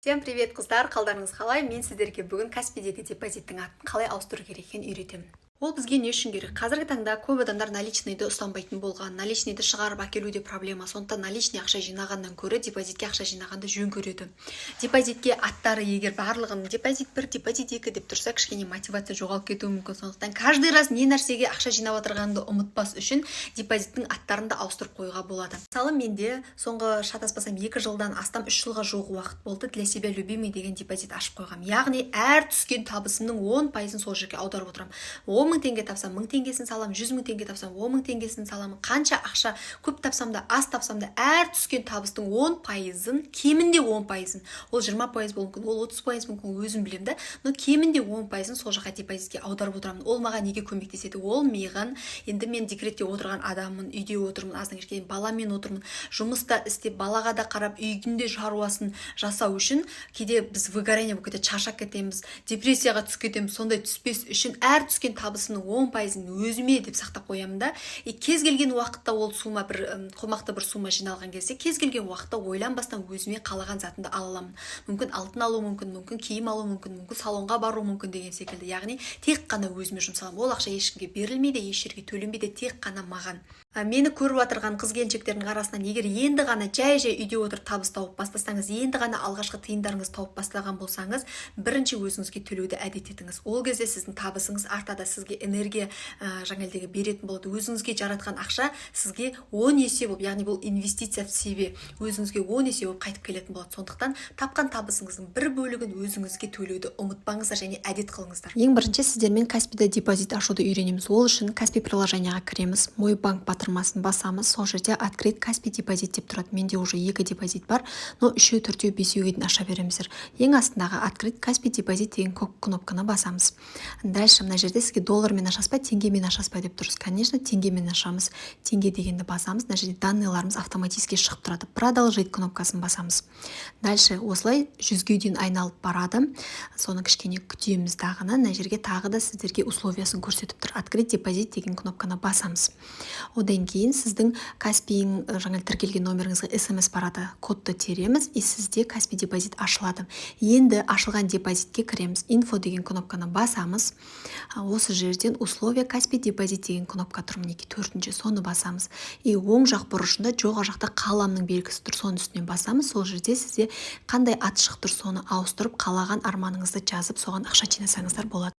Всем привет, қыздар, қалдарыңыз қалай? Мен сіздерге бүгін Каспидегі депозиттің атын қалай ауыстыру керек екенін үйретемін. Ол бізге не үшін керек? Қазіргі таңда көп адамдар наличныйды ұстанбайтын болған, наличныйды шығарып әкелуде проблема. Сондықтан наличный ақша жинағаннан көрі депозитке ақша жинағанды жөн көреді. Депозитке аттары егер барлығын депозит 1, депозит 2 деп тұрса, кішкене мотивация жоғалып кетуі мүмкін. Сондықтан каждый раз не нәрсеге ақша жинап отырғанды ұмытпас үшін депозиттің аттарын да ауыстырып қоюға болады. Мысалы, менде соңғы шатаспасам 2 жылдан астам 3 жылға жуық уақыт болды для себя любимый деген депозит ашып қойғам. Яғни әр түскен табысымның 10%-ын сол жерге аударып отырамын. 10 мың теңге тапсам 1000 теңгесін саламын, 100 мың теңге тапсам 10 мың теңгесін саламын. Қанша ақша көп тапсам да, аз тапсам да, әр түскен табыстың 10%-ын, кемінде 10%-ын, ол 20% болуы мүмкін, ол 30% мүмкін, өзім білем да, но кемінде 10%-ын сол жаққа депозитке аударып отырамын. Ол маған неге көмектеседі? Ол миған, енді мен декретте отырған адаммын, үйде отырмын, аздан кешке баламен отырмын, жұмыста істеп, балаға да қарап, үйінде шаруасын жасау үшін, кейде біз выгорание болып кетеді, шаршап кетеміз, депрессияға түсіп кетеміз. Сондай түспес үшін әр түскен табысымның 10%-ын өзіме деп сақтап қоямын да. Кез келген уақытта ол сума бір қомақты бір сума жиналған кезде, кез келген уақытта ойланбастан өзіме қалаған затымды ала аламын. Мүмкін алтын алу мүмкін, мүмкін киім алу мүмкін, мүмкін салонға бару мүмкін деген секілді. Яғни тек қана өзіме жұмсаламын. Ол ақша ешкімге берілмейді, еш жерге төленбейді, тек қана маған. Мені көріп отырған қыз-келіншектердің арасынан егер енді ғана жай үйде отырып табыс тауып бастасаңыз, енді ғана алғашқы тиындарыңыз тауып бастаған болсаңыз, бірінші өзіңізге төлеуді әдет етіңіз. Ол кезде сіздің табысыңыз артады, сізге энергия жаңалдегі беретін болады. Өзіңізге жаратқан ақша сізге 10 есе болып, яғни бұл инвестиция в себе, өзіңізге 10 есе болып қайтып келетін болады. Сондықтан тапқан табысыңыздың бір бөлігін өзіңізге төлеуді ұмытпаңыздар және әдет қылыңыздар. Ең бірінші сіздермен Каспида депозит ашуды үйренеміз. Ол үшін Каспи приложенияға кіреміз, мой банк батырмасын басамыз, сол жерде открыть Каспи депозит деп тұрады. Менде уже 2 депозит бар, но 3-еу, 4-еу, 5-еуге дейін аша береміздер. Ең астындағы открыть Каспи депозит деген кнопканы басамыз. Дальше мына жерде сізге доллармен ашасыз ба, теңгемен ашасыз ба деп тұрсыз. Конечно, теңгемен ашамыз. Теңге дегенді басамыз. Мына жерде данныйларымыз автоматически шығып тұрады. Продолжить кнопкасын басамыз. Дальше осылай 100-ге дейін айналып барады. Соны кішкене күтеміз дағыны. Мына жерге тағы да сіздерге условиясын көрсетіп тұр. Открыть депозит деген кнопканы басамыз. Одан кейін сіздің Каспиің жаңа тіркелген номеріңізге SMS барады. Кодты тереміз, и сізде Каспи депозит ашылады. Енді ашылған депозитке кіреміз. Инфо деген кнопканы басамыз. Осы жерден условия Каспи депозит деген кнопка тұр, мінекей 4-ші, соны басамыз. И оң жақ бұрышында жоғары жақта қаламның белгісі тұр, соның үстінен басамыз. Сол жерде сізде қандай ат шығып тұр, соны ауыстырып қалаған арманыңызды жазып, соған ақша жинасаңыздар болады.